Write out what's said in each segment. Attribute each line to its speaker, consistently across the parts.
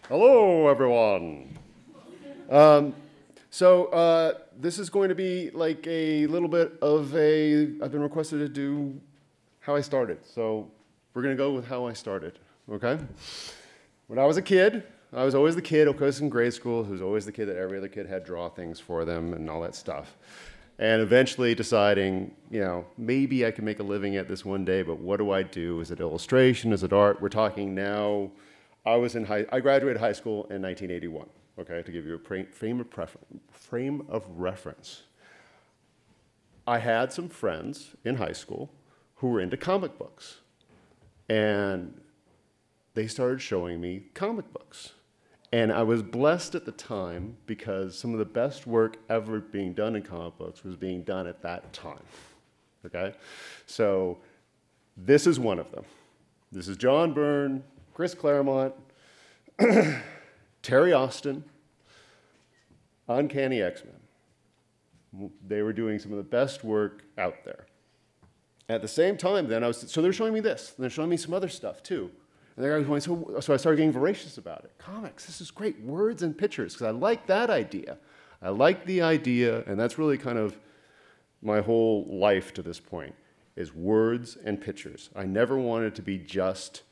Speaker 1: Hello, everyone. This is going to be like a little bit of I've been requested to do how I started. So we're going to go with how I started, okay? When I was a kid, I was always the kid, of course, in grade school, who was always the kid that every other kid had draw things for them and all that stuff. And eventually deciding, you know, maybe I can make a living at this one day, but what do I do? Is it illustration? Is it art? We're talking now. I graduated high school in 1981, okay, to give you a frame of reference. I had some friends in high school who were into comic books, and they started showing me comic books. And I was blessed at the time because some of the best work ever being done in comic books was being done at that time, okay? So this is one of them. This is John Byrne, Chris Claremont, Terry Austin, Uncanny X-Men. They were doing some of the best work out there. At the same time, then, so they're showing me this, and they're showing me some other stuff, too. And I was going, so I started getting voracious about it. Comics, this is great, words and pictures, because I like that idea. I like the idea, and that's really kind of my whole life to this point, is words and pictures. I never wanted to be just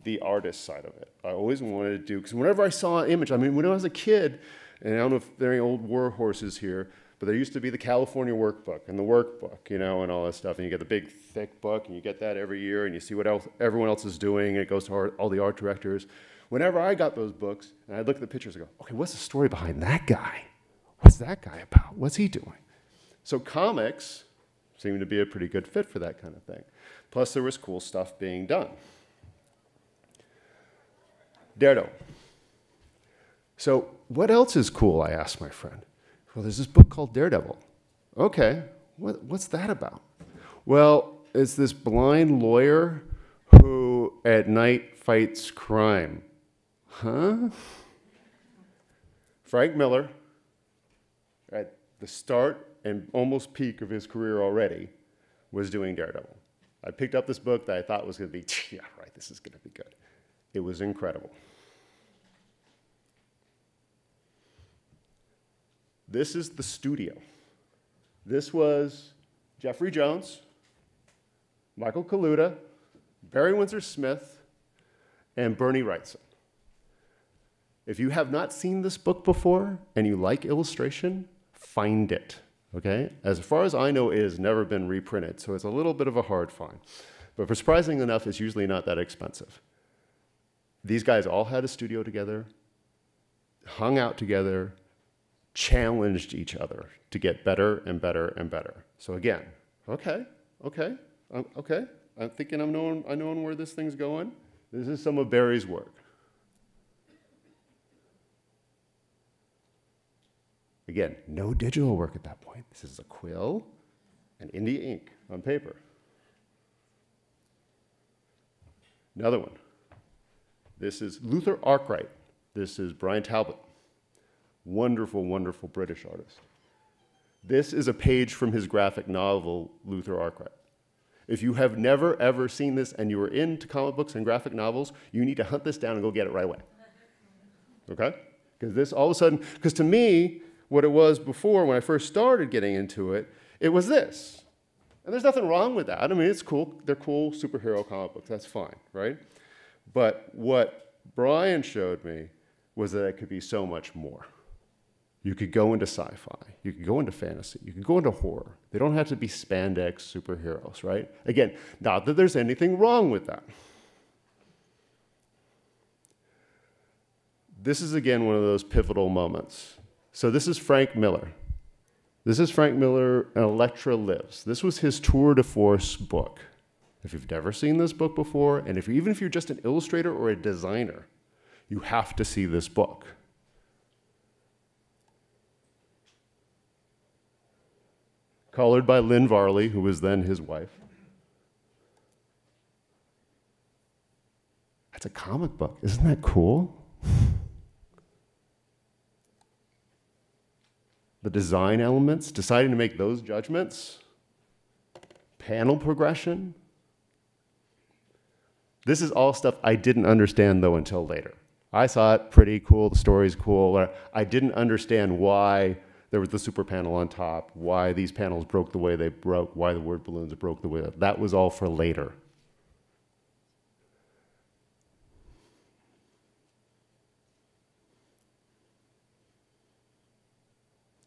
Speaker 1: the artist side of it. I always wanted to do, because whenever I saw an image, I mean, when I was a kid, and I don't know if there are any old war horses here, but there used to be the California workbook and the workbook, you know, and all that stuff. And you get the big, thick book, and you get that every year, and you see what else everyone else is doing, and it goes to all the art directors. Whenever I got those books, and I'd look at the pictures and go, okay, what's the story behind that guy? What's that guy about? What's he doing? So comics seemed to be a pretty good fit for that kind of thing. Plus, there was cool stuff being done. Daredevil. So what else is cool, I asked my friend. Well, there's this book called Daredevil. Okay, what's that about? Well, it's this blind lawyer who at night fights crime. Huh? Frank Miller, at the start and almost peak of his career already, was doing Daredevil. I picked up this book that I thought was going to be, yeah, right, this is going to be good. It was incredible. This is the studio. This was Jeffrey Jones, Michael Kaluta, Barry Windsor Smith, and Bernie Wrightson. If you have not seen this book before and you like illustration, find it, okay? As far as I know, it has never been reprinted, so it's a little bit of a hard find. But for surprising enough, it's usually not that expensive. These guys all had a studio together, hung out together, challenged each other to get better and better and better. So again, okay. I'm thinking I know where this thing's going. This is some of Barry's work. Again, no digital work at that point. This is a quill and India ink on paper. Another one. This is Luther Arkwright. This is Brian Talbot. Wonderful, wonderful British artist. This is a page from his graphic novel, Luther Arkwright. If you have never, ever seen this and you are into comic books and graphic novels, you need to hunt this down and go get it right away. Okay? Because this all of a sudden, because to me, what it was before when I first started getting into it, it was this. And there's nothing wrong with that. I mean, it's cool. They're cool superhero comic books. That's fine, right? But what Brian showed me was that it could be so much more. You could go into sci-fi, you could go into fantasy, you could go into horror. They don't have to be spandex superheroes, right? Again, not that there's anything wrong with that. This is, again, one of those pivotal moments. So this is Frank Miller. This is Frank Miller, and Electra Lives. This was his tour de force book. If you've never seen this book before, and even if you're just an illustrator or a designer, you have to see this book. Colored by Lynn Varley, who was then his wife. That's a comic book. Isn't that cool? The design elements, deciding to make those judgments, panel progression. This is all stuff I didn't understand, though, until later. I saw it, pretty cool, the story's cool. I didn't understand why there was the super panel on top, why these panels broke the way they broke, why the word balloons broke the way that was all for later.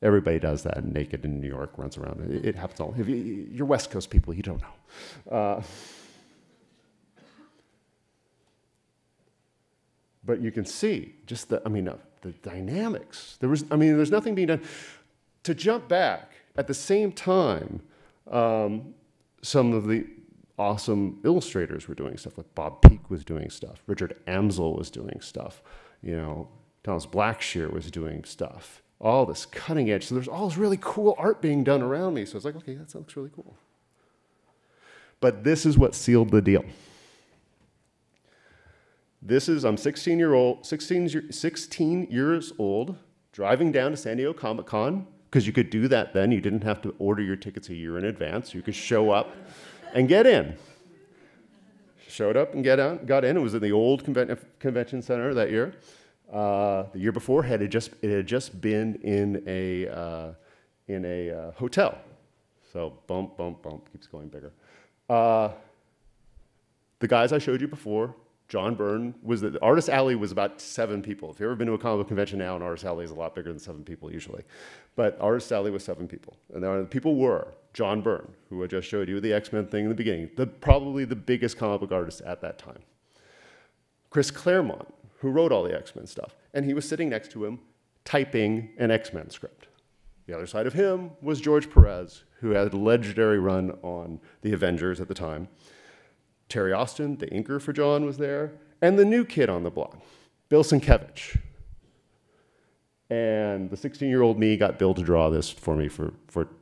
Speaker 1: Everybody does that naked in New York, runs around. It happens all. If you're West Coast people, you don't know. But you can see just the dynamics. There's nothing being done. To jump back, at the same time, some of the awesome illustrators were doing stuff. Like Bob Peake was doing stuff. Richard Amsel was doing stuff. Thomas Blackshear was doing stuff. All this cutting edge. So there's all this really cool art being done around me. So it's like, okay, that looks really cool. But this is what sealed the deal. I'm 16 years old, driving down to San Diego Comic-Con, because you could do that then. You didn't have to order your tickets a year in advance. You could show up and get in. Showed up and got in. It was in the old convention center that year. The year before, it had just been in a hotel. So bump, bump, bump, keeps going bigger. The guys I showed you before, John Byrne, the Artist Alley was about 7 people. If you've ever been to a comic book convention now, an Artist Alley is a lot bigger than 7 people usually. But Artist Alley was 7 people. And the people were John Byrne, who I just showed you the X-Men thing in the beginning, probably the biggest comic book artist at that time. Chris Claremont, who wrote all the X-Men stuff. And he was sitting next to him, typing an X-Men script. The other side of him was George Perez, who had a legendary run on the Avengers at the time. Terry Austin, the inker for John, was there. And the new kid on the block, Bill Sienkiewicz. And the 16-year-old me got Bill to draw this for me for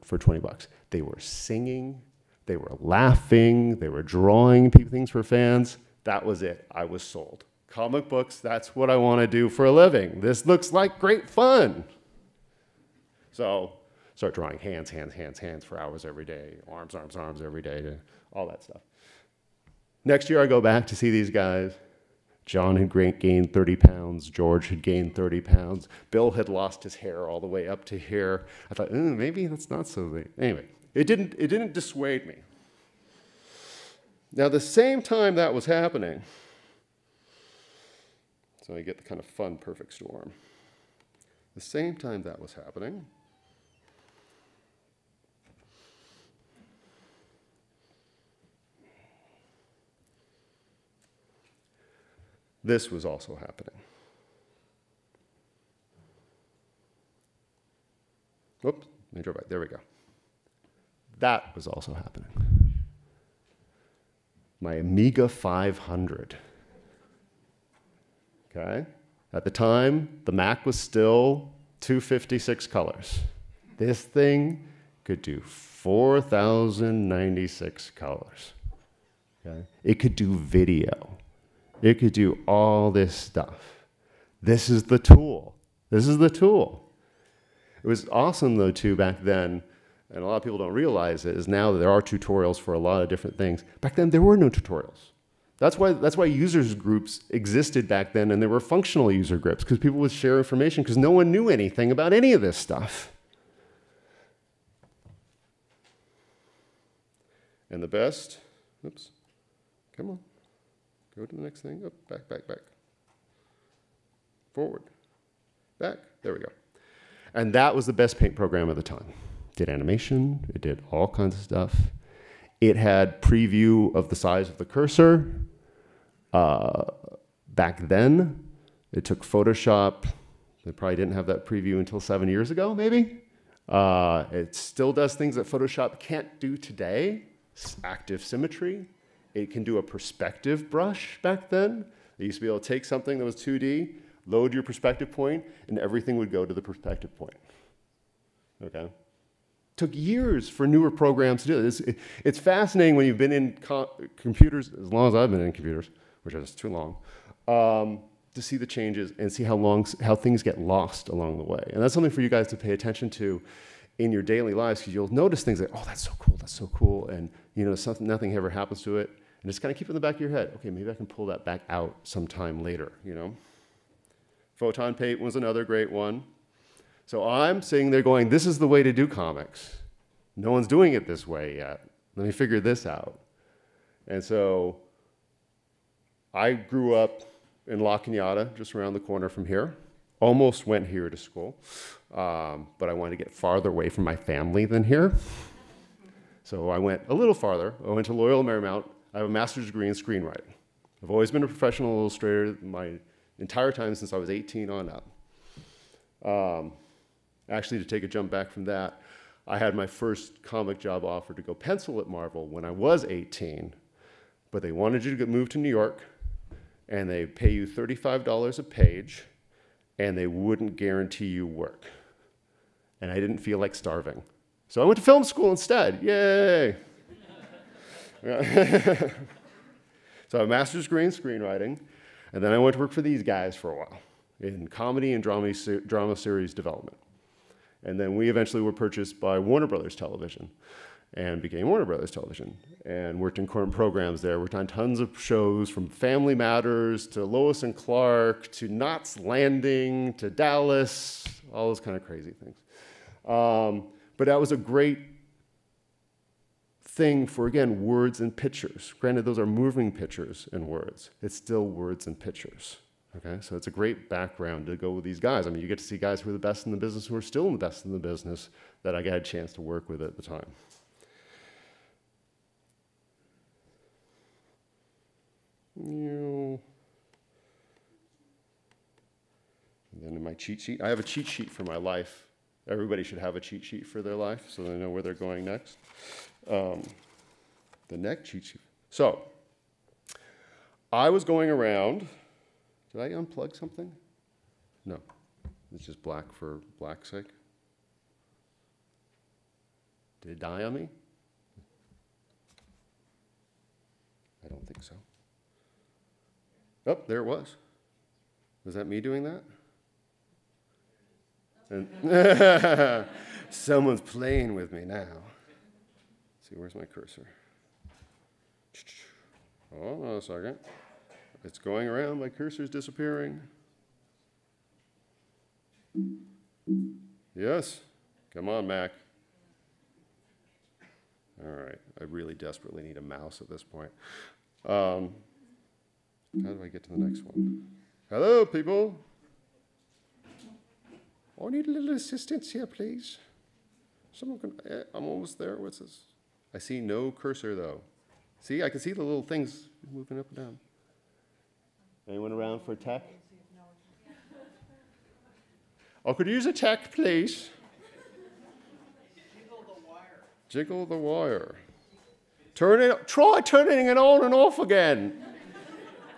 Speaker 1: 20 bucks. They were singing, they were laughing, they were drawing things for fans. That was it. I was sold. Comic books, that's what I want to do for a living. This looks like great fun. So start drawing hands, hands, hands, hands for hours every day, arms, arms, arms every day, all that stuff. Next year I go back to see these guys. John had gained 30 pounds. George had gained 30 pounds. Bill had lost his hair all the way up to here. I thought, maybe that's not so late. Anyway, it didn't dissuade me. Now, the same time that was happening, so I get the kind of fun perfect storm. The same time that was happening, this was also happening. Oops, let me draw back. There we go. That was also happening. My Amiga 500. Okay? At the time, the Mac was still 256 colors. This thing could do 4,096 colors. Okay? It could do video. It could do all this stuff. This is the tool. This is the tool. It was awesome, though, too, back then, and a lot of people don't realize it, is now that there are tutorials for a lot of different things. Back then, there were no tutorials. That's why users groups existed back then, and there were functional user groups, because people would share information, because no one knew anything about any of this stuff. And the best, oops, come on. Go to the next thing. Up, back, back, back. Forward. Back. There we go. And that was the best paint program of the time. It did animation. It did all kinds of stuff. It had preview of the size of the cursor. Back then, it took Photoshop. They probably didn't have that preview until 7 years ago, maybe. It still does things that Photoshop can't do today. Active symmetry. It can do a perspective brush back then. They used to be able to take something that was 2D, load your perspective point, and everything would go to the perspective point. Okay? Took years for newer programs to do this. It's fascinating when you've been in computers, as long as I've been in computers, which is too long, to see the changes and see how things get lost along the way. And that's something for you guys to pay attention to in your daily lives, because you'll notice things like, oh, that's so cool, and nothing ever happens to it. And just kind of keep it in the back of your head. Okay, maybe I can pull that back out sometime later, Photon Paint was another great one. So I'm sitting there going, this is the way to do comics. No one's doing it this way yet. Let me figure this out. And so I grew up in La Cañada, just around the corner from here. Almost went here to school, but I wanted to get farther away from my family than here. So I went a little farther. I went to Loyola Marymount. I have a master's degree in screenwriting. I've always been a professional illustrator my entire time since I was 18 on up. Actually, to take a jump back from that, I had my first comic job offer to go pencil at Marvel when I was 18, but they wanted you to move to New York, and they pay you $35 a page, and they wouldn't guarantee you work. And I didn't feel like starving. So I went to film school instead. Yay! So I have a master's degree in screenwriting, and then I went to work for these guys for a while in comedy and drama series development. And then we eventually were purchased by Warner Brothers Television and became Warner Brothers Television and worked in current programs there. Worked on tons of shows from Family Matters to Lois and Clark to Knots Landing to Dallas, all those kind of crazy things. But that was a great thing for, again, words and pictures. Granted, those are moving pictures and words. It's still words and pictures. Okay, so it's a great background to go with these guys. I mean, you get to see guys who are the best in the business, who are still the best in the business that I got a chance to work with at the time. And then in my cheat sheet, I have a cheat sheet for my life. Everybody should have a cheat sheet for their life so they know where they're going next. The next cheat sheet. So, I was going around. Did I unplug something? No. It's just black for black's sake. Did it die on me? I don't think so. Oh, there it was. Was that me doing that? And someone's playing with me now. Let's see, where's my cursor? Hold on a second. It's going around, my cursor's disappearing. Yes, come on, Mac. All right, I really desperately need a mouse at this point. How do I get to the next one? Hello, people. I need a little assistance here, please. Someone can, I'm almost there. What's this? I see no cursor, though. See, I can see the little things moving up and down. Anyone around for tech? Oh, could you use a tech, please?
Speaker 2: Jiggle the wire.
Speaker 1: Jiggle the wire. Try turning it on and off again.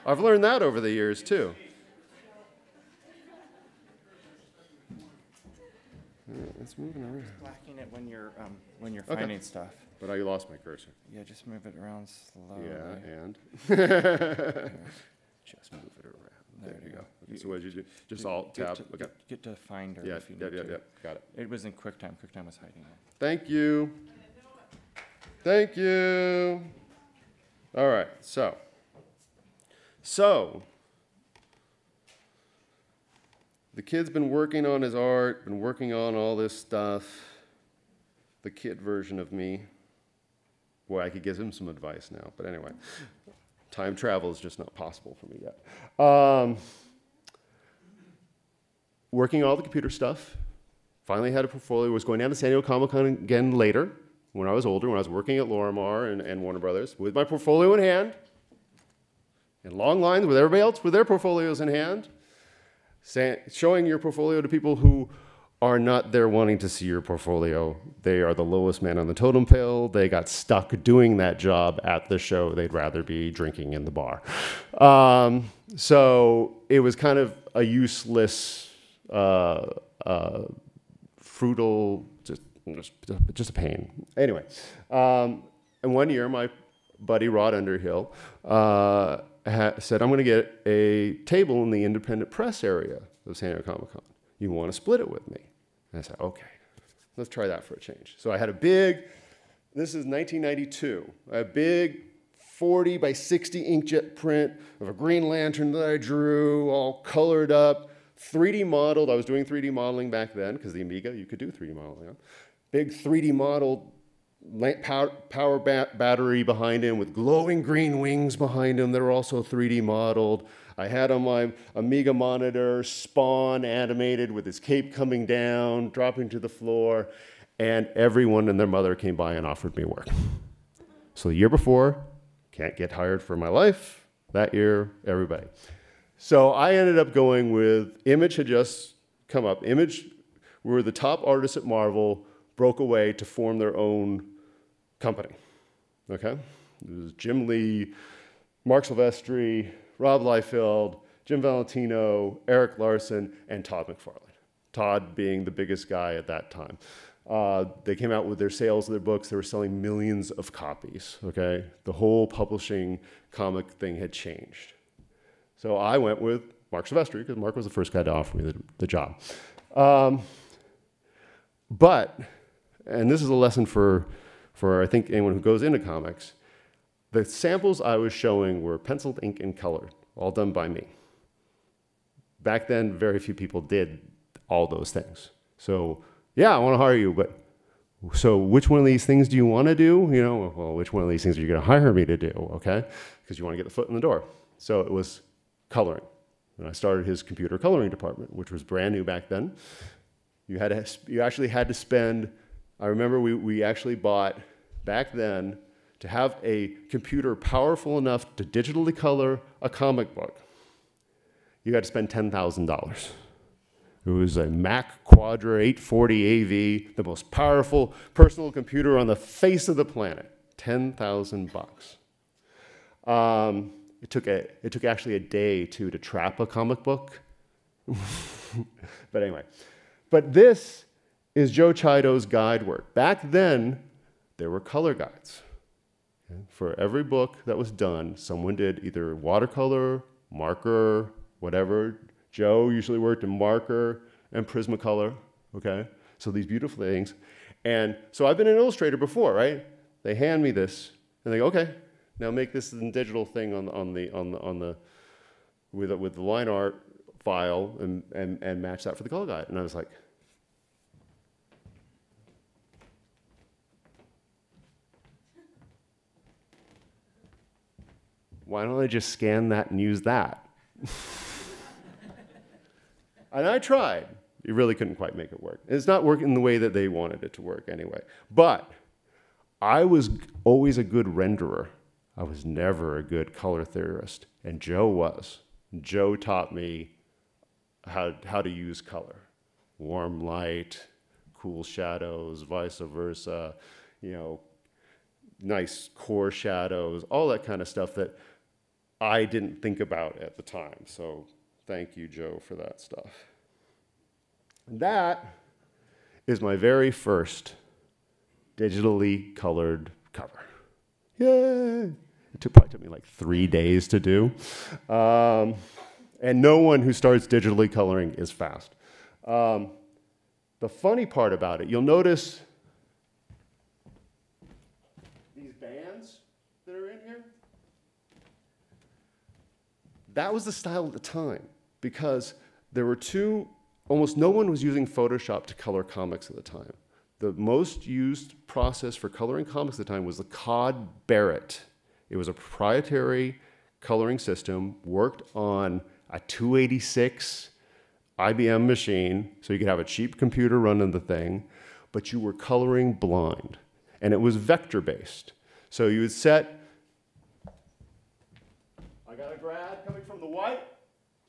Speaker 1: I've learned that over the years, too. It's moving around.
Speaker 2: Blacking it when you're finding stuff.
Speaker 1: But I lost my cursor.
Speaker 2: Yeah, just move it around slowly.
Speaker 1: Yeah, and? Just move it around. There you go. Okay, so what did you do? Just alt tab. Okay.
Speaker 2: Get to Finder if you
Speaker 1: Yeah,
Speaker 2: need to.
Speaker 1: got it.
Speaker 2: It was in QuickTime. QuickTime was hiding it.
Speaker 1: Thank you. Thank you. All right, so the kid's been working on his art, been working on all this stuff. The kid version of me. Boy, I could give him some advice now, but anyway. Time travel is just not possible for me yet. Working all the computer stuff. Finally had a portfolio. Was going down to San Diego Comic-Con again later, when I was older, when I was working at Lorimar and Warner Brothers, with my portfolio in hand, in long lines with everybody else with their portfolios in hand, showing your portfolio to people who are not there wanting to see your portfolio. They are the lowest man on the totem pole. They got stuck doing that job at the show. They'd rather be drinking in the bar. So it was kind of a useless, frugal, just a pain. Anyway, and one year my buddy Rod Underhill said, I'm going to get a table in the independent press area of San Diego Comic-Con. You want to split it with me? And I said, okay, let's try that for a change. So I had a big, this is 1992, a big 40 by 60 inkjet print of a Green Lantern that I drew, all colored up, 3D modeled. I was doing 3D modeling back then because the Amiga, you could do 3D modeling. Huh? Big 3D modeled power battery behind him with glowing green wings behind him that were also 3D modeled. I had on my Amiga monitor Spawn animated with his cape coming down, dropping to the floor, and everyone and their mother came by and offered me work. So the year before, can't get hired for my life. That year, everybody. So I ended up going with, Image had just come up. Image were the top artists at Marvel, broke away to form their own company, okay? It was Jim Lee, Mark Silvestri, Rob Liefeld, Jim Valentino, Eric Larson, and Todd McFarlane. Todd being the biggest guy at that time. They came out with their sales of their books. They were selling millions of copies, okay? The whole publishing comic thing had changed. So I went with Mark Silvestri because Mark was the first guy to offer me the job. But, and this is a lesson for I think anyone who goes into comics, the samples I was showing were penciled ink and colored, all done by me. Back then, very few people did all those things. So, yeah, I want to hire you, but so which one of these things do you want to do? You know, well, which one of these things are you going to hire me to do, okay? Because you want to get the foot in the door. So it was coloring. And I started his computer coloring department, which was brand new back then. You actually had to spend, I remember we actually bought, back then, to have a computer powerful enough to digitally color a comic book, you had to spend $10,000. It was a Mac Quadra 840 AV, the most powerful personal computer on the face of the planet. 10,000 bucks. It took actually a day to trap a comic book. But anyway, but this is Joe Chido's guide work. Back then, there were color guides. Okay? For every book that was done, someone did either watercolor, marker, whatever. Joe usually worked in marker and Prismacolor, okay? So these beautiful things. And so I've been an illustrator before, right? They hand me this, and they go, okay, now make this in digital thing with the line art file and match that for the color guide. And I was like, why don't I just scan that and use that? And I tried. You really couldn't quite make it work. It's not working the way that they wanted it to work anyway. But I was always a good renderer. I was never a good color theorist, and Joe was. Joe taught me how to use color. Warm light, cool shadows, vice versa, you know, nice core shadows, all that kind of stuff that I didn't think about at the time. So thank you, Joe, for that stuff. That is my very first digitally colored cover. Yay! It probably took me like 3 days to do. And no one who starts digitally coloring is fast. The funny part about it, you'll notice these bands that are in here. That was the style at the time because there were almost no one was using Photoshop to color comics at the time. The most used process for coloring comics at the time was the Cod Barrett. It was a proprietary coloring system, worked on a 286 IBM machine, so you could have a cheap computer running the thing, but you were coloring blind. And it was vector-based. So you would set, I got a grad coming from the white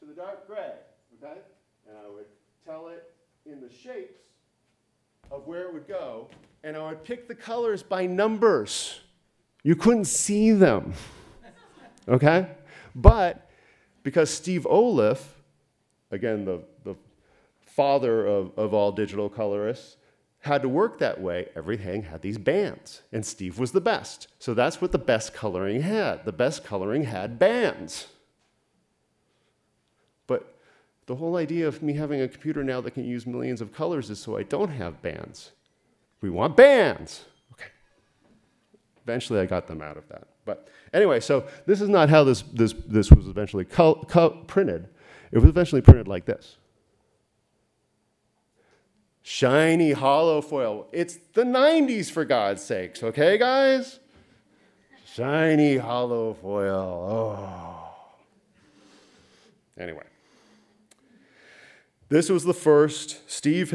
Speaker 1: to the dark gray, okay? And I would tell it in the shapes of where it would go, and I would pick the colors by numbers. You couldn't see them, okay? But because Steve Oliff, again, the father of all digital colorists, had to work that way, everything had these bands, and Steve was the best. So that's what the best coloring had. The best coloring had bands. But the whole idea of me having a computer now that can use millions of colors is so I don't have bands. We want bands. Okay. Eventually I got them out of that. But anyway, so this is not how this was eventually printed. It was eventually printed like this. Shiny hollow foil. It's the 90s, for God's sakes, okay, guys? Shiny hollow foil. Oh. Anyway. This was the first. Steve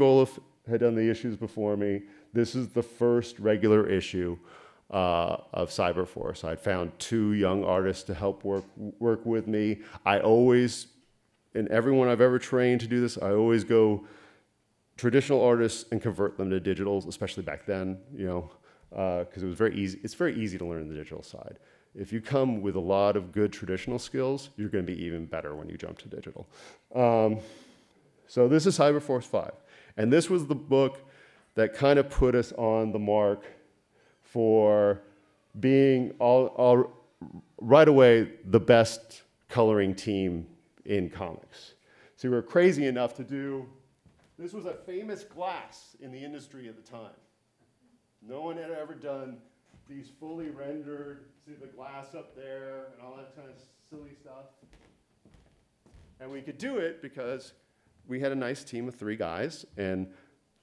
Speaker 1: Olaf had done the issues before me. This is the first regular issue of Cyberforce. I'd found 2 young artists to help work with me. I always, and everyone I've ever trained to do this, I always go traditional artists and convert them to digitals, especially back then, you know, because it was very easy. It's very easy to learn the digital side. If you come with a lot of good traditional skills, you're going to be even better when you jump to digital. So this is Cyberforce 5. And this was the book that kind of put us on the mark for being right away the best coloring team in comics. So we were crazy enough to do, this was a famous glass in the industry at the time. No one had ever done these fully rendered, see the glass up there and all that kind of silly stuff. And we could do it because we had a nice team of 3 guys, and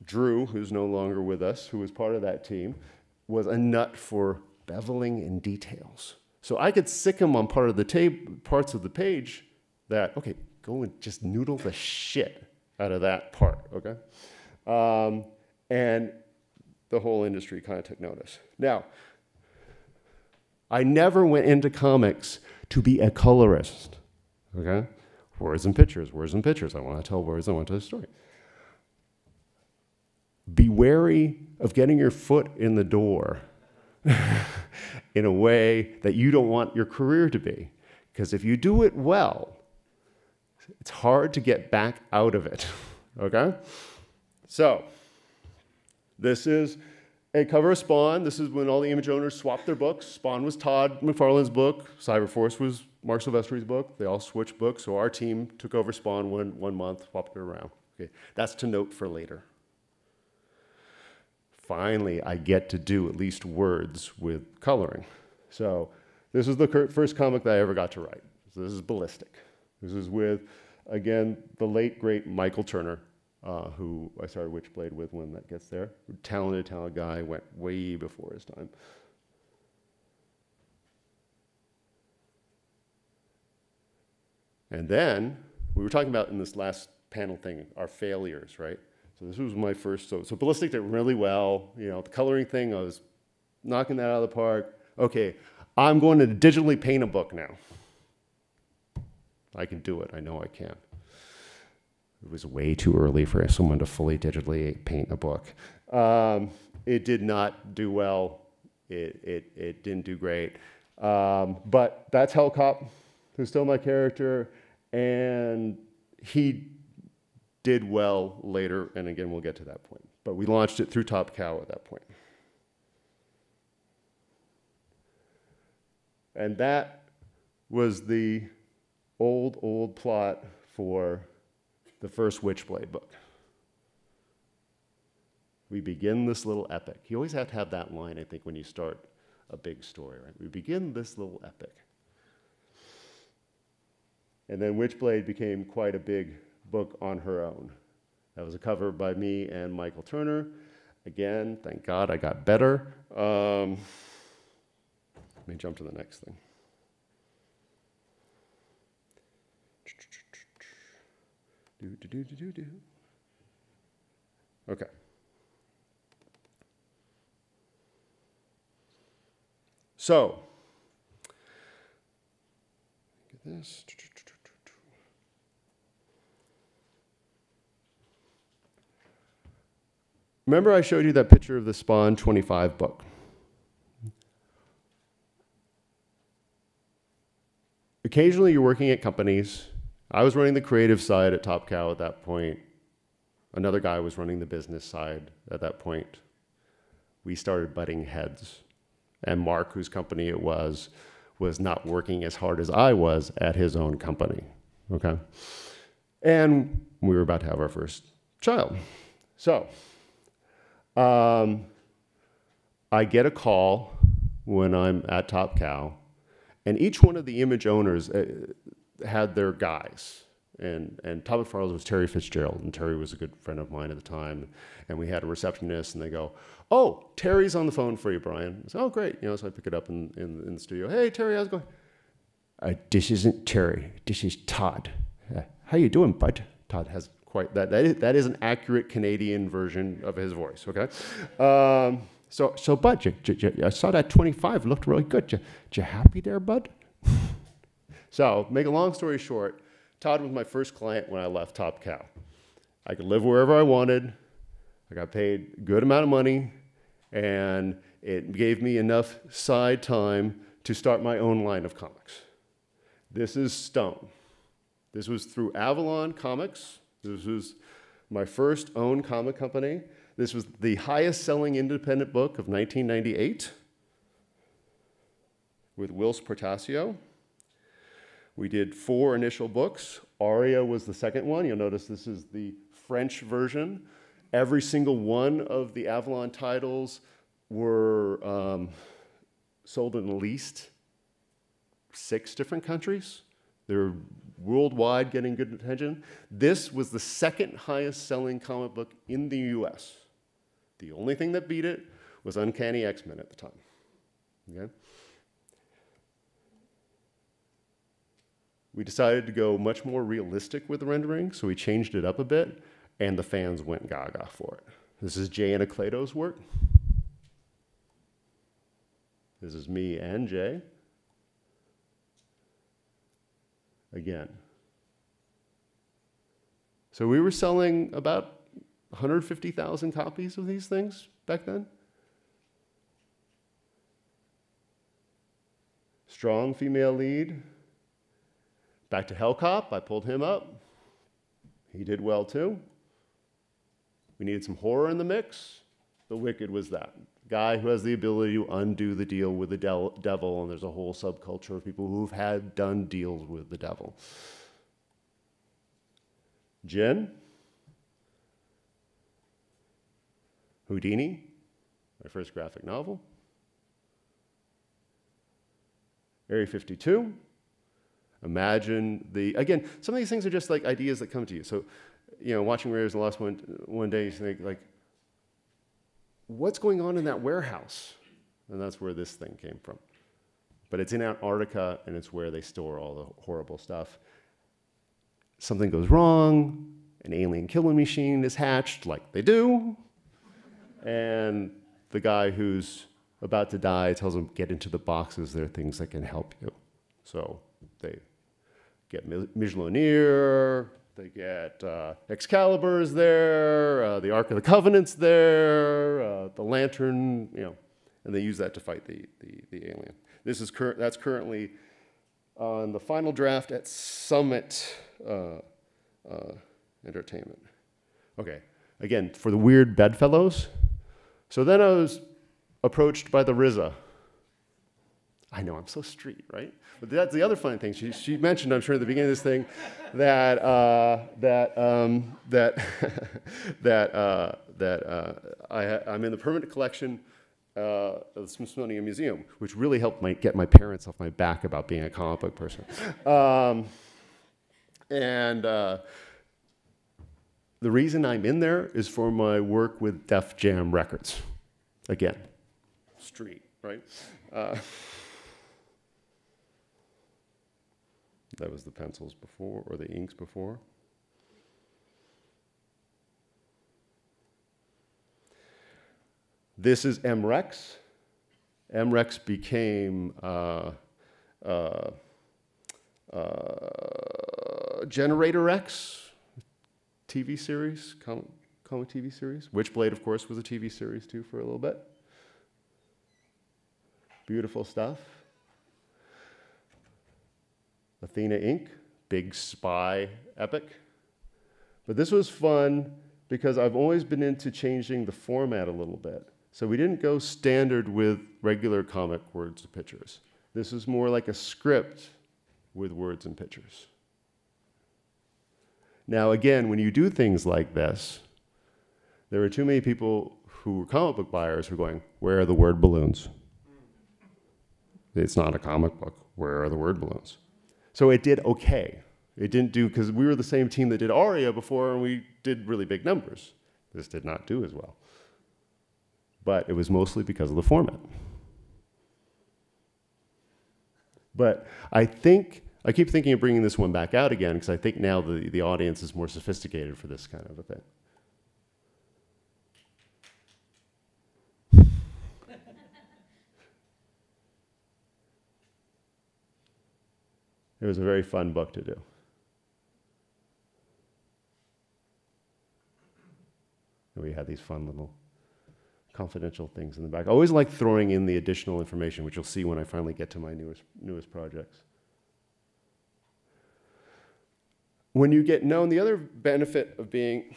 Speaker 1: Drew, who's no longer with us, who was part of that team, was a nut for beveling and details. So I could sick him on parts of the page that, okay, go and just noodle the shit out of that part, okay? And the whole industry kind of took notice. Now, I never went into comics to be a colorist, okay? Words and pictures, words and pictures. I want to tell words, I want to tell a story. Be wary of getting your foot in the door in a way that you don't want your career to be. Because if you do it well, it's hard to get back out of it, okay? So, this is a cover of Spawn. This is when all the image owners swapped their books. Spawn was Todd McFarlane's book. Cyberforce was Mark Silvestri's book. They all switched books, so our team took over Spawn one month, swapped it around. Okay, that's to note for later. Finally, I get to do at least words with coloring. So this is the first comic that I ever got to write. So this is Ballistic. This is with, again, the late, great Michael Turner, who I started Witchblade with when that gets there. Talented guy, went way before his time. And then, we were talking about in this last panel thing, our failures, right? So this was my first, so Ballistic did really well. You know, the coloring thing, I was knocking that out of the park. Okay, I'm going to digitally paint a book now. I can do it, I know I can. It was way too early for someone to fully digitally paint a book. It did not do well. It didn't do great. But that's Hellcop, who's still my character, and he did well later, and again, we'll get to that point. But we launched it through Top Cow at that point. And that was the old plot for the first Witchblade book. We begin this little epic. You always have to have that line, I think, when you start a big story, right? We begin this little epic. And then Witchblade became quite a big book on her own. That was a cover by me and Michael Turner. Again, thank God I got better. Let me jump to the next thing. Okay. So, get this. Remember I showed you that picture of the Spawn 25 book? Occasionally you're working at companies. I was running the creative side at Top Cow at that point. Another guy was running the business side at that point. We started butting heads. And Mark, whose company it was not working as hard as I was at his own company, okay? And we were about to have our first child. So, I get a call when I'm at Top Cow, and each one of the image owners had their guys. and Todd McFarlane was Terry Fitzgerald, and Terry was a good friend of mine at the time. And we had a receptionist, and they go, "Oh, Terry's on the phone for you, Brian." I said, "Oh, great." So I pick it up in the studio. "Hey, Terry, how's it going?" "This isn't Terry. This is Todd. How you doing, bud?" Todd has quite that. That is an accurate Canadian version of his voice. Okay. So bud, I saw that 25 looked really good. You happy there, bud? So, make a long story short, Todd was my first client when I left Top Cow. I could live wherever I wanted. I got paid a good amount of money, and it gave me enough side time to start my own line of comics. This is Stone. This was through Avalon Comics. This was my first own comic company. This was the highest selling independent book of 1998 with Whilce Portacio. We did 4 initial books. Aria was the second one. You'll notice this is the French version. Every single one of the Avalon titles were sold in at least 6 different countries. They're worldwide getting good attention. This was the second highest selling comic book in the US. The only thing that beat it was Uncanny X-Men at the time. Okay? We decided to go much more realistic with the rendering, so we changed it up a bit, and the fans went gaga for it. This is Jay Anacleto's work. This is me and Jay. Again. So we were selling about 150,000 copies of these things back then. Strong female lead. Back to Hellcop, I pulled him up. He did well too. We needed some horror in the mix. The Wicked was that. Guy who has the ability to undo the deal with the devil, and there's a whole subculture of people who've done deals with the devil. Jin. Houdini, my first graphic novel. Area 52. Imagine again, some of these things are just like ideas that come to you. So, watching Raiders of the Lost one day, you think like, what's going on in that warehouse? And that's where this thing came from. But it's in Antarctica, and it's where they store all the horrible stuff. Something goes wrong, an alien killing machine is hatched, like they do, and the guy who's about to die tells him, get into the boxes, there are things that can help you. So they get Michelinier, they get Excalibur's there, the Ark of the Covenant's there, the Lantern, and they use that to fight the alien. That's currently on the final draft at Summit Entertainment. Okay, again, for the weird bedfellows. So then I was approached by the RZA. I know, I'm so street, right? But that's the other funny thing. She mentioned, I'm sure, at the beginning of this thing, that I'm in the permanent collection of the Smithsonian Museum, which really helped get my parents off my back about being a comic book person. The reason I'm in there is for my work with Def Jam Records. Again, street, right? That was the pencils before, or the inks before. This is MREX. MREX became Generator X TV series, comic TV series. Witchblade, of course, was a TV series too for a little bit. Beautiful stuff. Athena Inc., big spy epic. But this was fun because I've always been into changing the format a little bit. So we didn't go standard with regular comic words and pictures. This is more like a script with words and pictures. Now again, when you do things like this, there are too many people who were comic book buyers who are going, where are the word balloons? It's not a comic book. Where are the word balloons? So it did okay. It didn't do, because we were the same team that did Aria before, and we did really big numbers. This did not do as well. But it was mostly because of the format. But I keep thinking of bringing this one back out again, because I think now the audience is more sophisticated for this kind of a thing. It was a very fun book to do. And we had these fun little confidential things in the back. I always like throwing in the additional information, which you'll see when I finally get to my newest projects. When you get known, the other benefit of being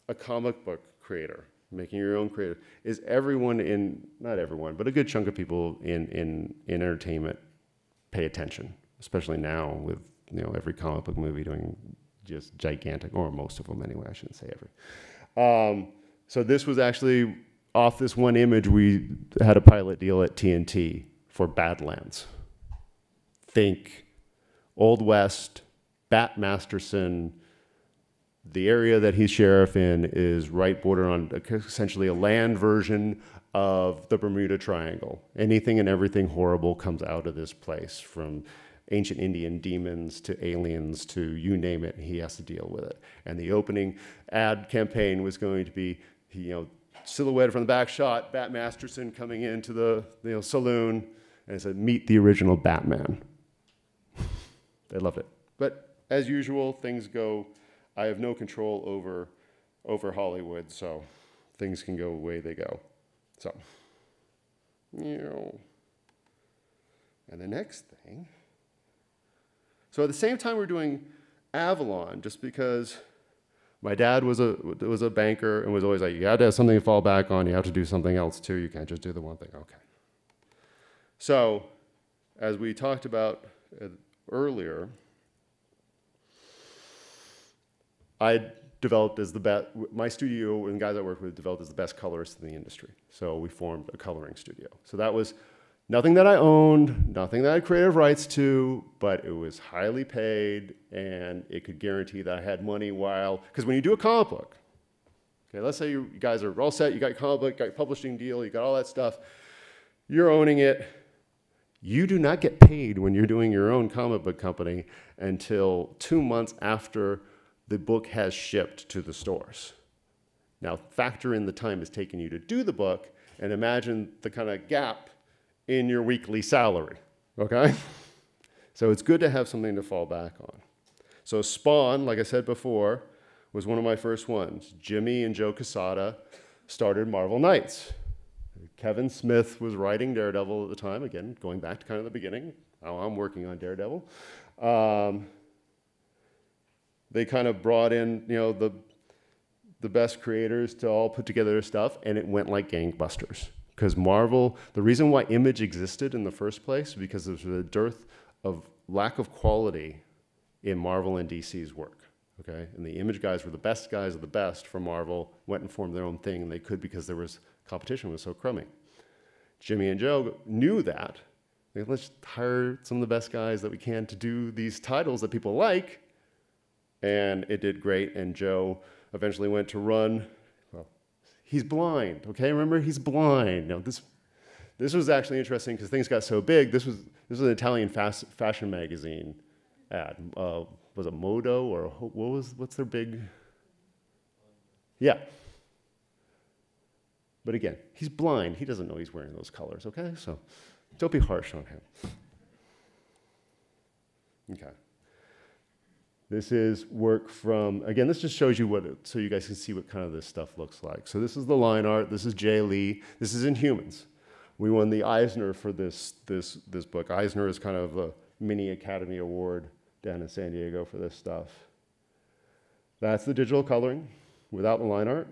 Speaker 1: a comic book creator, making your own creative, is not everyone, but a good chunk of people in entertainment pay attention, especially now with every comic book movie doing just gigantic, or most of them anyway, I shouldn't say every. So this was actually, off this one image, we had a pilot deal at TNT for Badlands. Think Old West, Bat Masterson. The area that he's sheriff in is right border on essentially a land version of the Bermuda Triangle. Anything and everything horrible comes out of this place, from ancient Indian demons to aliens to you name it, he has to deal with it. And the opening ad campaign was going to be, silhouetted from the back shot, Bat Masterson coming into the saloon, and it said, "Meet the original Batman." They loved it. But as usual, things go, I have no control over Hollywood, so things can go the way they go. So, and the next thing, so at the same time we're doing Avalon, just because my dad was a banker and was always like, you got to have something to fall back on, you have to do something else too, you can't just do the one thing. Okay. So, as we talked about earlier, I developed as my studio and guys I worked with developed as the best colorists in the industry. So we formed a coloring studio. So that was nothing that I owned, nothing that I had creative rights to, but it was highly paid, and it could guarantee that I had money because when you do a comic book, okay, let's say you guys are all set, you got your comic book, got your publishing deal, you got all that stuff, you're owning it. You do not get paid when you're doing your own comic book company until 2 months after the book has shipped to the stores. Now, factor in the time it's taken you to do the book, and imagine the kind of gap in your weekly salary, okay? So it's good to have something to fall back on. So Spawn, like I said before, was one of my first ones. Jimmy and Joe Quesada started Marvel Knights. Kevin Smith was writing Daredevil at the time, again, going back to kind of the beginning, how I'm working on Daredevil. They kind of brought in, the best creators to all put together their stuff, and it went like gangbusters. Because Marvel, the reason why Image existed in the first place, because there was a dearth of lack of quality in Marvel and DC's work. Okay, and the Image guys were the best guys of the best from Marvel, went and formed their own thing, and they could because there was competition was so crummy. Jimmy and Joe knew that. Let's hire some of the best guys that we can to do these titles that people like. And it did great, and Joe eventually went to run. Well, he's blind, okay? Remember, he's blind. Now, this was actually interesting because things got so big. This was an Italian fashion magazine ad. Was it Modo or what's their big? Yeah. But again, he's blind. He doesn't know he's wearing those colors, okay? So don't be harsh on him. Okay. This is work from, again, this just shows you so you guys can see what kind of this stuff looks like. So this is the line art. This is Jay Lee. This is Inhumans. We won the Eisner for this book. Eisner is kind of a mini Academy Award down in San Diego for this stuff. That's the digital coloring without the line art.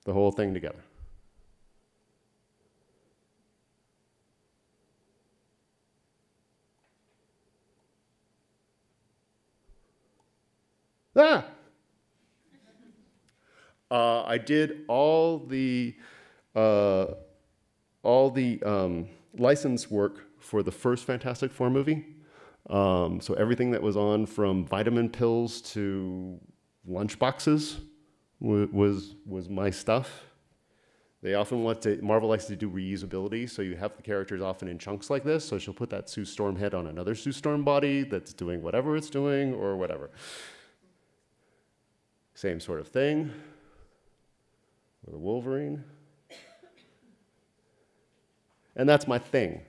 Speaker 1: The whole thing together. I did all the license work for the first Fantastic Four movie. So everything that was on from vitamin pills to lunch boxes was my stuff. They often Marvel likes to do reusability, so you have the characters often in chunks like this, so she'll put that Sue Storm head on another Sue Storm body that's doing whatever it's doing or whatever. Same sort of thing with a Wolverine. And that's my thing.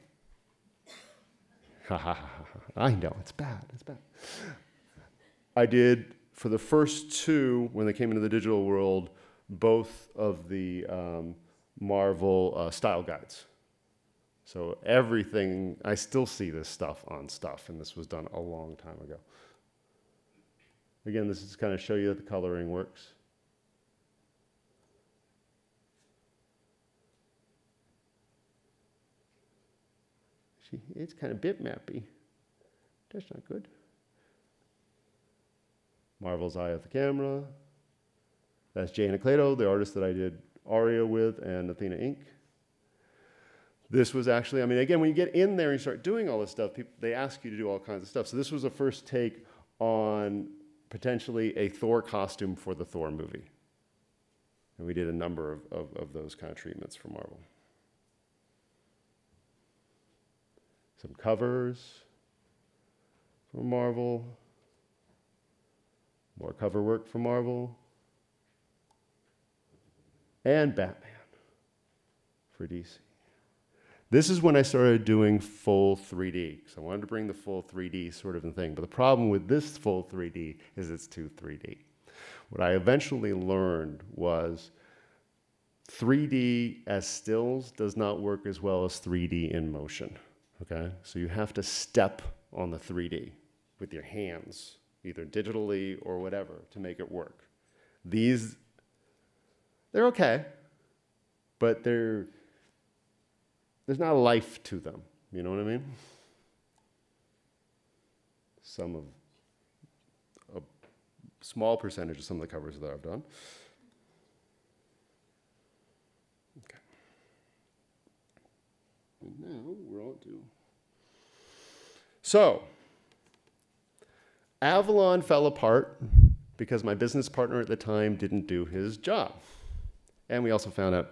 Speaker 1: I know, it's bad, it's bad. I did, for the first two, when they came into the digital world, both of the Marvel style guides. So everything, I still see this stuff on stuff, and this was done a long time ago. Again, this is kind of show you that the coloring works. It's kind of bitmappy. That's not good. Marvel's eye of the camera. That's Jay Anacleto, the artist that I did Aria with, and Athena Inc. This was actually, I mean, again, when you get in there and you start doing all this stuff, they ask you to do all kinds of stuff. So this was a first take on potentially a Thor costume for the Thor movie. And we did a number of those kind of treatments for Marvel. Some covers for Marvel. More cover work for Marvel. And Batman for DC. This is when I started doing full 3D, because I wanted to bring the full 3D sort of thing. But the problem with this full 3D is it's too 3D. What I eventually learned was 3D as stills does not work as well as 3D in motion. Okay? So you have to step on the 3D with your hands, either digitally or whatever, to make it work. They're okay, but there's not a life to them. You know what I mean? A small percentage of some of the covers that I've done. Okay. And now we're on to. So, Avalon fell apart because my business partner at the time didn't do his job. And we also found out,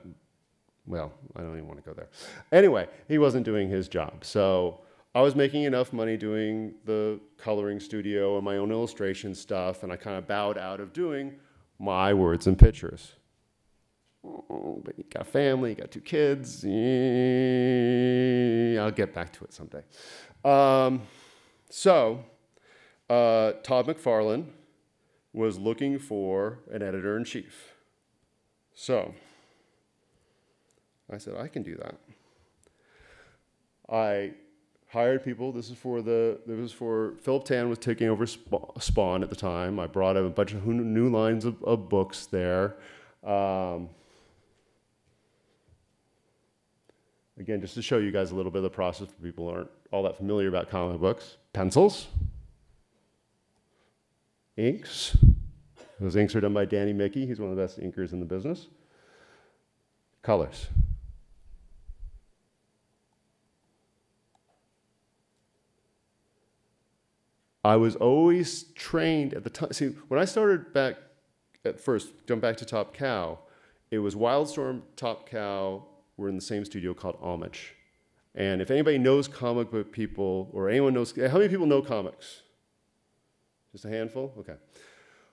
Speaker 1: well, I don't even want to go there. Anyway, he wasn't doing his job. So I was making enough money doing the coloring studio and my own illustration stuff, and I kind of bowed out of doing my words and pictures. Oh, but you got a family, you got 2 kids. I'll get back to it someday. Todd McFarlane was looking for an editor-in-chief. So I said, I can do that. I hired people. This was for Philip Tan was taking over Spawn at the time. I brought a bunch of new lines of books there. Again, just to show you guys a little bit of the process for people who aren't all that familiar about comic books. Pencils. Inks. Those inks are done by Danny Mickey. He's one of the best inkers in the business. Colors. I was always trained at the time. See, when I started back at first, jump back to Top Cow, it was Wildstorm, Top Cow were in the same studio called Homage. And if anybody knows comic book people, or anyone knows, how many people know comics? Just a handful? Okay.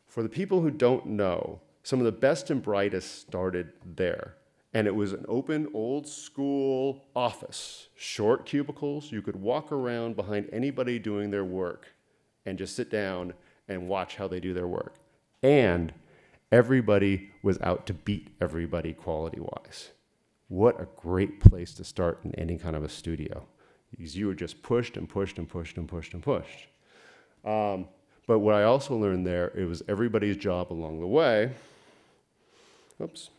Speaker 1: For the people who don't know, some of the best and brightest started there. And it was an open, old school office, short cubicles. You could walk around behind anybody doing their work and just sit down and watch how they do their work. And everybody was out to beat everybody quality-wise. What a great place to start in any kind of a studio. Because you were just pushed and pushed and pushed and pushed and pushed. But what I also learned there, it was everybody's job along the way, oops,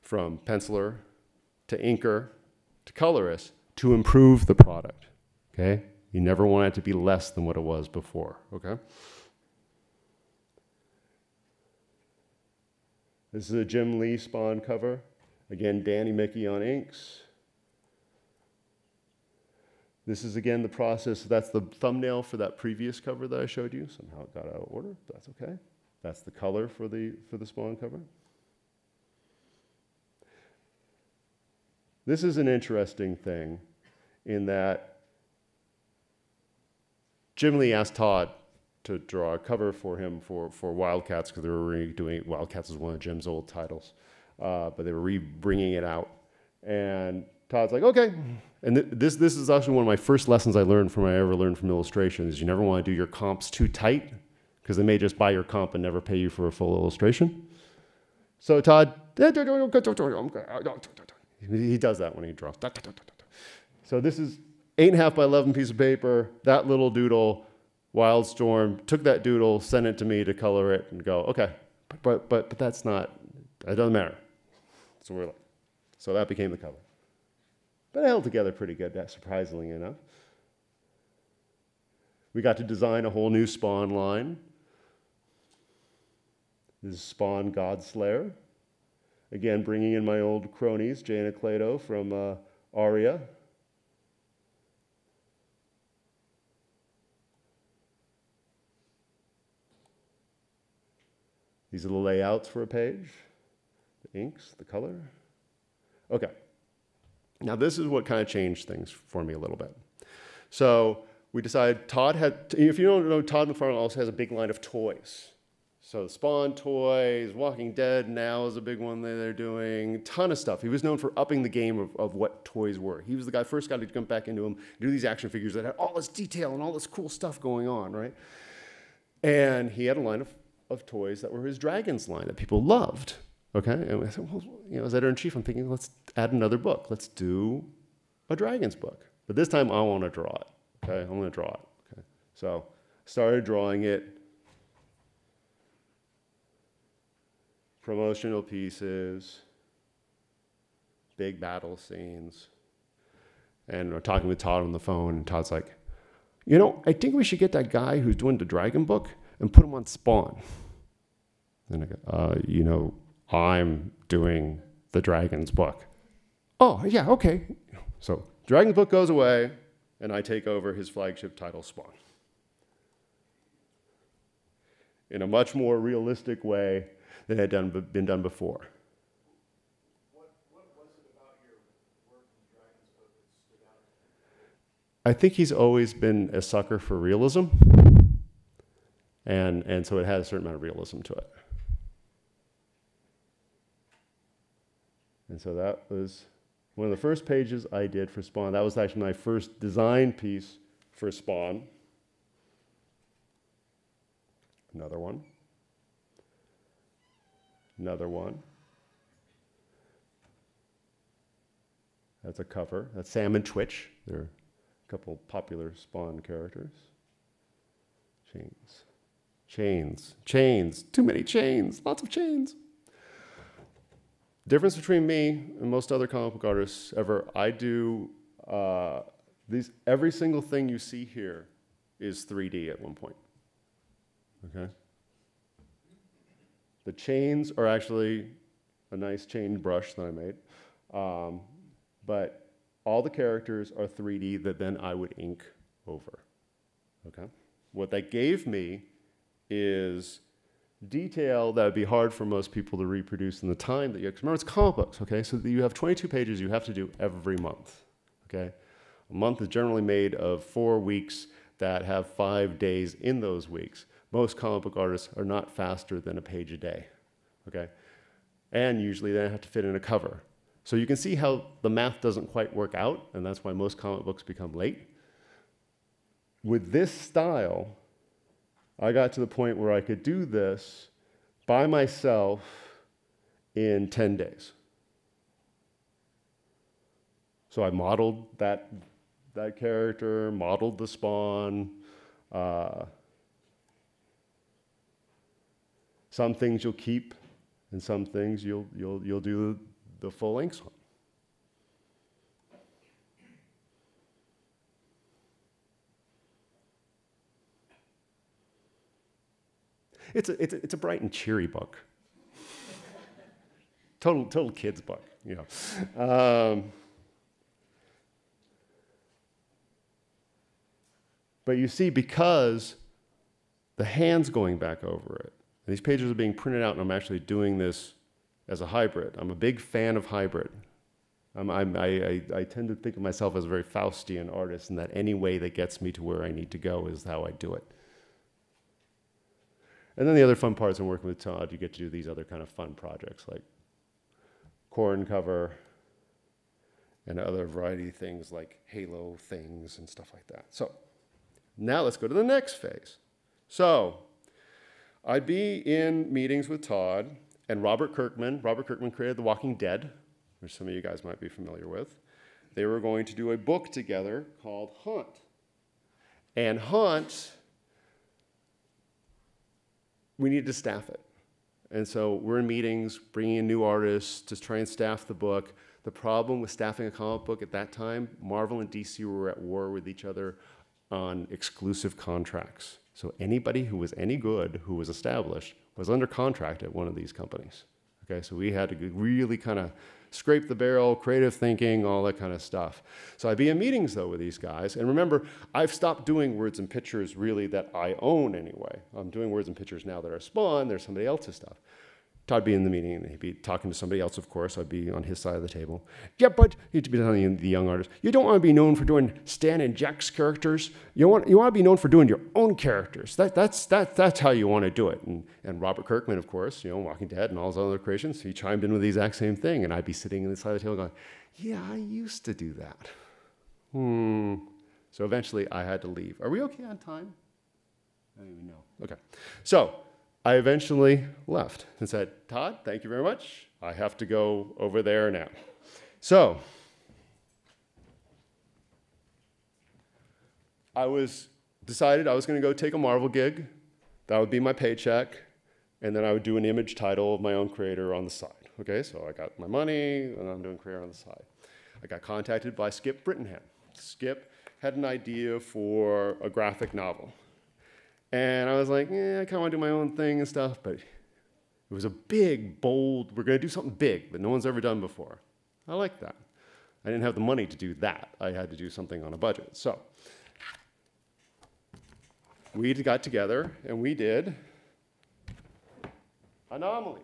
Speaker 1: from penciler to inker to colorist, to improve the product, okay? You never want it to be less than what it was before, okay? This is a Jim Lee Spawn cover. Again, Danny Mickey on inks. This is, again, the process. That's the thumbnail for that previous cover that I showed you. Somehow it got out of order. That's OK. That's the color for the Spawn cover. This is an interesting thing in that Jim Lee asked Todd to draw a cover for him for Wildcats, because they were redoing Wildcats is one of Jim's old titles, but they were bringing it out. And Todd's like, OK. And this is actually one of my first lessons I ever learned from illustration, is you never want to do your comps too tight, because they may just buy your comp and never pay you for a full illustration. So Todd, he does that when he draws. So this is 8.5 by 11 piece of paper, that little doodle, Wildstorm, took that doodle, sent it to me to color it and go, OK, but that's not, it doesn't matter. So that became the cover. But it held together pretty good, surprisingly enough. We got to design a whole new Spawn line. This is Spawn Godslayer. Again, bringing in my old cronies, Jay and Clado from Aria. These are the layouts for a page, the inks, the color. OK. Now, this is what kind of changed things for me a little bit. So we decided Todd had, if you don't know, Todd McFarlane also has a big line of toys. So Spawn toys, Walking Dead now is a big one that they're doing, ton of stuff. He was known for upping the game of what toys were. He was the first guy to jump back into them, do these action figures that had all this detail and all this cool stuff going on, right? And he had a line of toys that were his Dragons line that people loved, okay? And I said, well, as editor-in-chief, I'm thinking, let's add another book. Let's do a Dragons book. But this time, I want to draw it, okay? I'm going to draw it, okay? So started drawing it. Promotional pieces, big battle scenes. And we're talking with Todd on the phone, and Todd's like, I think we should get that guy who's doing the Dragon book and put him on Spawn. And I go, I'm doing the Dragons book. Oh, yeah, OK. So Dragon's book goes away, and I take over his flagship title, Spawn. In a much more realistic way than had been done before.
Speaker 3: What was it about your work in Dragon's book that stood out?
Speaker 1: I think he's always been a sucker for realism, and so it had a certain amount of realism to it. And so that was one of the first pages I did for Spawn. That was actually my first design piece for Spawn. Another one. Another one. That's a cover. That's Sam and Twitch. They're a couple popular Spawn characters. Chains. Chains. Chains. Too many chains. Lots of chains. Difference between me and most other comic book artists ever, I do every single thing you see here is 3D at one point. Okay? The chains are actually a nice chain brush that I made. But all the characters are 3D that then I would ink over. Okay? What that gave me is detail that would be hard for most people to reproduce in the time that you have. Remember, it's comic books, okay? So you have 22 pages you have to do every month, okay? A month is generally made of 4 weeks that have 5 days in those weeks. Most comic book artists are not faster than a page a day, okay? And usually they have to fit in a cover. So you can see how the math doesn't quite work out, and that's why most comic books become late. With this style, I got to the point where I could do this by myself in 10 days. So I modeled that character, modeled the Spawn. Some things you'll keep, and some things you'll do the full inks on. It's a bright and cheery book. Total kids book, you know. But you see, because the hand's going back over it, and these pages are being printed out, and I'm actually doing this as a hybrid. I'm a big fan of hybrid. I tend to think of myself as a very Faustian artist, and that any way that gets me to where I need to go is how I do it. And then the other fun parts in working with Todd, you get to do these other kind of fun projects like corn cover and other variety of things like halo things and stuff like that. So now let's go to the next phase. So I'd be in meetings with Todd and Robert Kirkman. Robert Kirkman created The Walking Dead, which some of you guys might be familiar with. They were going to do a book together called Hunt. And Hunt, we needed to staff it. And so we're in meetings, bringing in new artists to try and staff the book. The problem with staffing a comic book at that time, Marvel and DC were at war with each other on exclusive contracts. So anybody who was any good, who was established, was under contract at one of these companies. Okay, so we had to really kind of scrape the barrel, creative thinking, all that kind of stuff. So I'd be in meetings, though, with these guys. And remember, I've stopped doing words and pictures, really, that I own anyway. I'm doing words and pictures now that are spawned. There's somebody else's stuff. Todd would be in the meeting, and he'd be talking to somebody else, of course. I'd be on his side of the table. Yeah, but he'd be telling the young artist, you don't want to be known for doing Stan and Jack's characters. You want to be known for doing your own characters. That's how you want to do it. And Robert Kirkman, of course, Walking Dead and all his other creations, he chimed in with the exact same thing. And I'd be sitting on the side of the table going, yeah, I used to do that. So eventually, I had to leave. Are we okay on time? I don't even know. Okay. So I eventually left and said, Todd, thank you very much. I have to go over there now. So decided I was going to go take a Marvel gig. That would be my paycheck. And then I would do an image title of my own creator on the side. Okay, so I got my money, and I'm doing creator on the side. I got contacted by Skip Brittenham. Skip had an idea for a graphic novel. And I was like, I kind of want to do my own thing and stuff, but it was a big, bold, we're going to do something big that no one's ever done before. I like that. I didn't have the money to do that. I had to do something on a budget. So we got together, and we did Anomaly.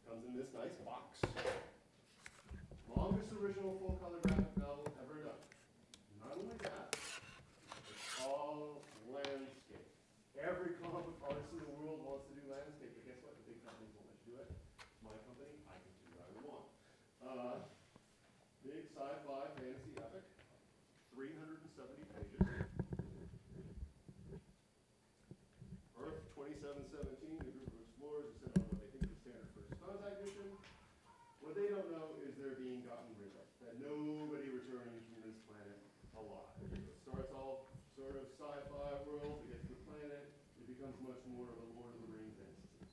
Speaker 1: Comes in this nice box. Longest original full-color graphic novel ever done. Not only that, all landscape. Every comic book artist in the world wants to do landscape, but guess what? The big companies won't let you do it. My company, I can do what I want. Big sci-fi fantasy epic, 370 pages. Earth 2717, a group of explorers are sent on what they think is the standard first contact mission. What they don't know is they're being gotten rid of, that nobody returns from this planet alive. It starts all sort of sci-fi world, it gets to the planet, it becomes much more of a Lord of the Rings entity.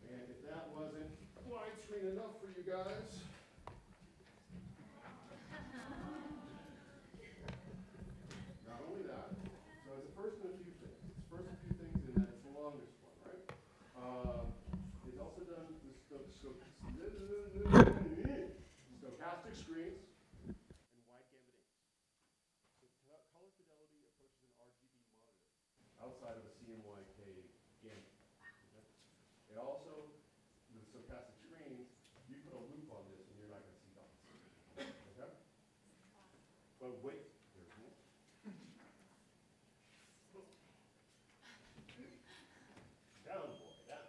Speaker 1: And if that wasn't widescreen enough for you guys, not only that, so it's the first in a few things. It's first in a few things in that it's the longest one, right? It's also done with stochastic screens and wide gamut inks. So color fidelity approaches an RGB monitor outside of a CMYK gamut. Okay? It also, with stochastic screens, you put a loop on this and you're not going to see dots. Okay? But wait, there's more. Down, boy, down.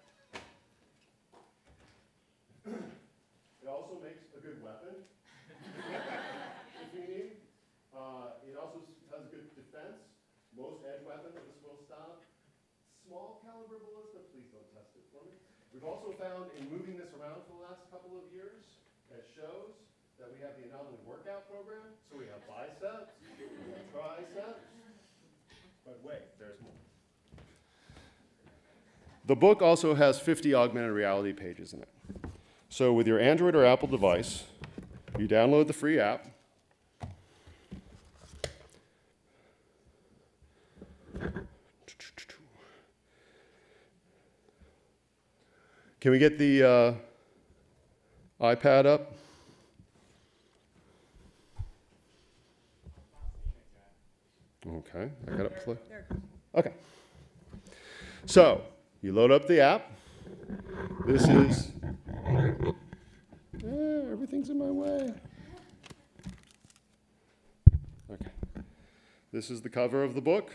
Speaker 1: It also makes a good weapon, if you need. It also has good defense. Most edge weapons of this will stop. Small caliber bullets, but please don't test it for me. We've also found in moving this around for the last couple of years at shows that we have the Anomaly workout program. So we have biceps, we have triceps, but wait, there's more. The book also has 50 augmented reality pages in it. So with your Android or Apple device, you download the free app. Can we get the iPad up? Okay, I got it. Okay. So, you load up the app. This is, everything's in my way. Okay. This is the cover of the book.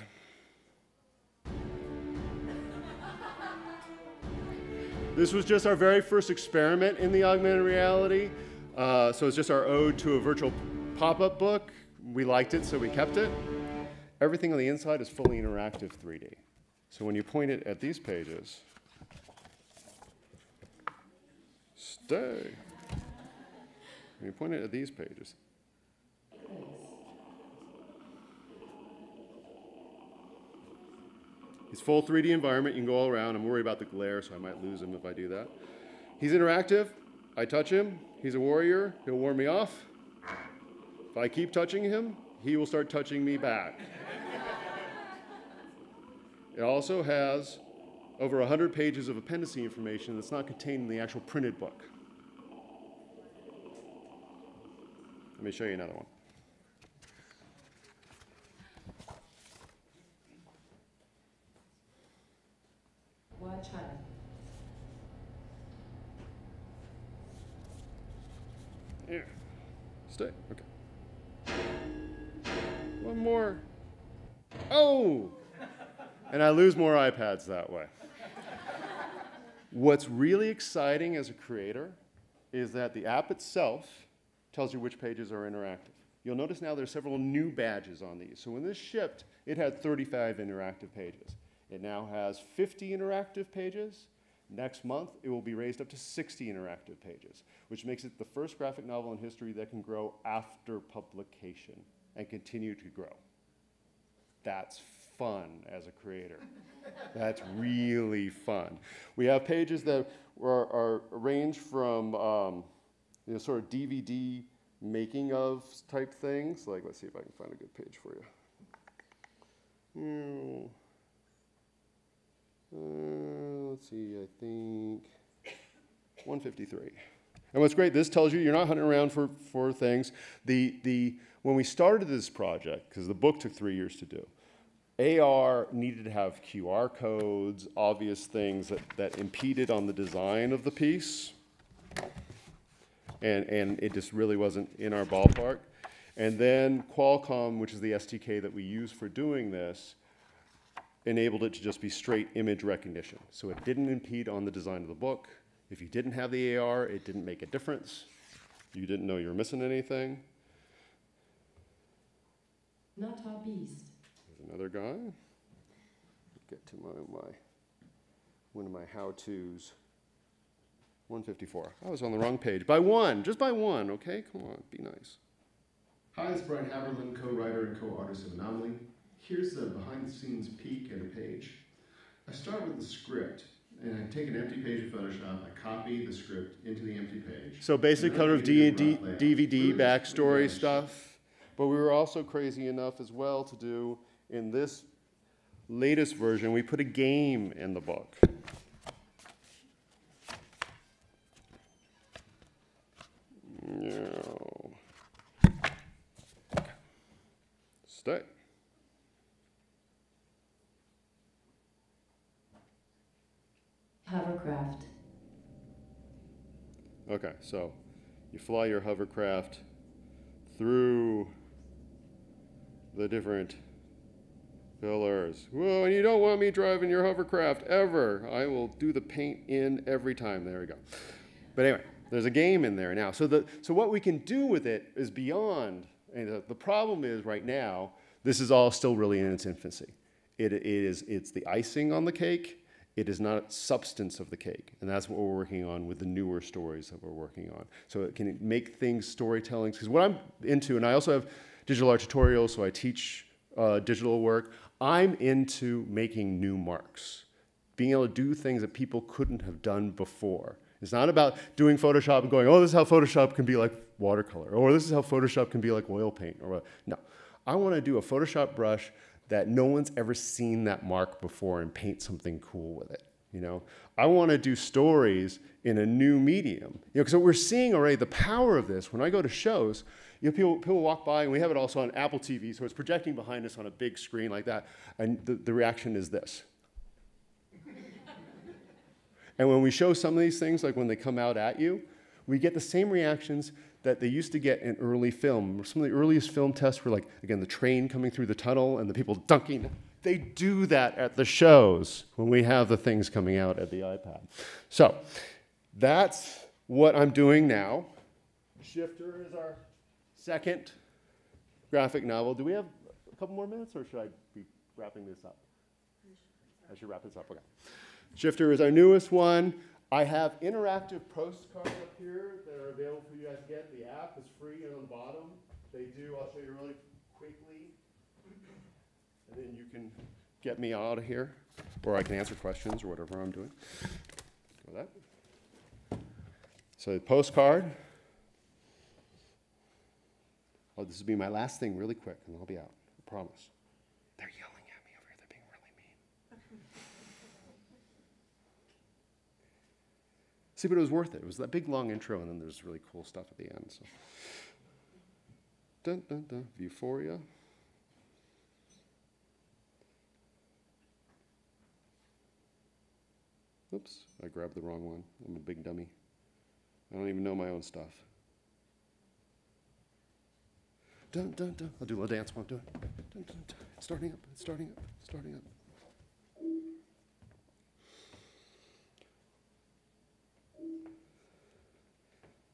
Speaker 1: This was just our very first experiment in the augmented reality. So it's just our ode to a virtual pop-up book. We liked it, so we kept it. Everything on the inside is fully interactive 3D. So when you point it at these pages, stay. When you point it at these pages, he's full 3D environment. You can go all around. I'm worried about the glare, so I might lose him if I do that. He's interactive. I touch him. He's a warrior. He'll warn me off. If I keep touching him, he will start touching me back. It also has over 100 pages of appendice information that's not contained in the actual printed book. Let me show you another one.
Speaker 4: Watch honey.
Speaker 1: Yeah. Stay. Okay. One more. Oh! And I lose more iPads that way. What's really exciting as a creator is that the app itself tells you which pages are interactive. You'll notice now there's several new badges on these. So when this shipped, it had 35 interactive pages. It now has 50 interactive pages. Next month, it will be raised up to 60 interactive pages, which makes it the first graphic novel in history that can grow after publication and continue to grow. That's fun as a creator. That's really fun. We have pages that are arranged from sort of DVD making of type things. Like, let's see if I can find a good page for you. Let's see, I think 153. And what's great, this tells you you're not hunting around for things. When we started this project, because the book took 3 years to do, AR needed to have QR codes, obvious things that impeded on the design of the piece. And it just really wasn't in our ballpark. And then Qualcomm, which is the SDK that we use for doing this, enabled it to just be straight image recognition. So it didn't impede on the design of the book. If you didn't have the AR, it didn't make a difference. You didn't know you were missing anything.
Speaker 4: Not our beast.
Speaker 1: There's another guy. Get to one of my how-tos. 154. I was on the wrong page. By one, just by one, okay? Come on, be nice.
Speaker 5: Hi, it's Brian Haberlin, co-writer and co-artist of Anomaly. Here's the behind-the-scenes peek at a page. I start with the script, and I take an empty page of Photoshop, I copy the script into the empty page.
Speaker 1: So basic kind of DVD backstory stuff. But we were also crazy enough as well to do, in this latest version, we put a game in the book. No. Stay.
Speaker 4: Hovercraft.
Speaker 1: Okay, so you fly your hovercraft through the different pillars. Whoa, and you don't want me driving your hovercraft ever. I will do the paint in every time. There we go. But anyway, there's a game in there now. So what we can do with it is beyond, and the problem is right now, this is all still really in its infancy. It's the icing on the cake. It is not substance of the cake. And that's what we're working on with the newer stories that we're working on. So it can make things storytelling. Because what I'm into, and I also have digital art tutorials, so I teach digital work. I'm into making new marks, being able to do things that people couldn't have done before. It's not about doing Photoshop and going, oh, this is how Photoshop can be like watercolor, or this is how Photoshop can be like oil paint, or what. No. I want to do a Photoshop brush that no one's ever seen that mark before and paint something cool with it. You know, I want to do stories in a new medium. You know, because we're seeing already the power of this. When I go to shows, You know, people walk by, and we have it also on Apple TV, so it's projecting behind us on a big screen like that, and the reaction is this. And when we show some of these things, like when they come out at you, we get the same reactions that they used to get in early film. Some of the earliest film tests were like, again, the train coming through the tunnel and the people dunking. They do that at the shows when we have the things coming out at the iPad. So that's what I'm doing now. Shifter is our second graphic novel. Do we have a couple more minutes, or should I be wrapping this up? I should wrap this up, okay. Shifter is our newest one. I have interactive postcards up here that are available for you guys to get. The app is free and on the bottom. They do, I'll show you really quickly. And then you can get me out of here, or I can answer questions or whatever I'm doing. Go that. So the postcard. Oh, this will be my last thing really quick, and I'll be out, I promise. They're yelling at me over here. They're being really mean. See, but it was worth it. It was that big, long intro, and then there's really cool stuff at the end. So. Dun, dun, dun. Euphoria. Oops, I grabbed the wrong one. I'm a big dummy. I don't even know my own stuff. Dun, dun, dun. I'll do a little dance while I'm doing it. Dun, dun, dun. It's starting up, it's starting up, it's starting up.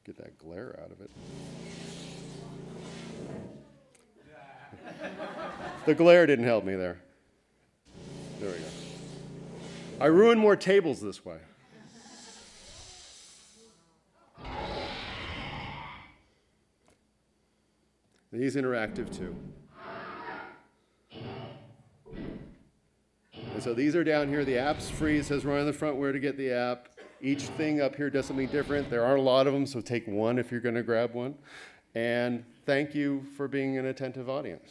Speaker 1: Get that glare out of it. The glare didn't help me there. There we go. I ruined more tables this way. He's interactive too. And so these are down here. The app's free. It says right on the front where to get the app. Each thing up here does something different. There are a lot of them, so take one if you're going to grab one. And thank you for being an attentive audience.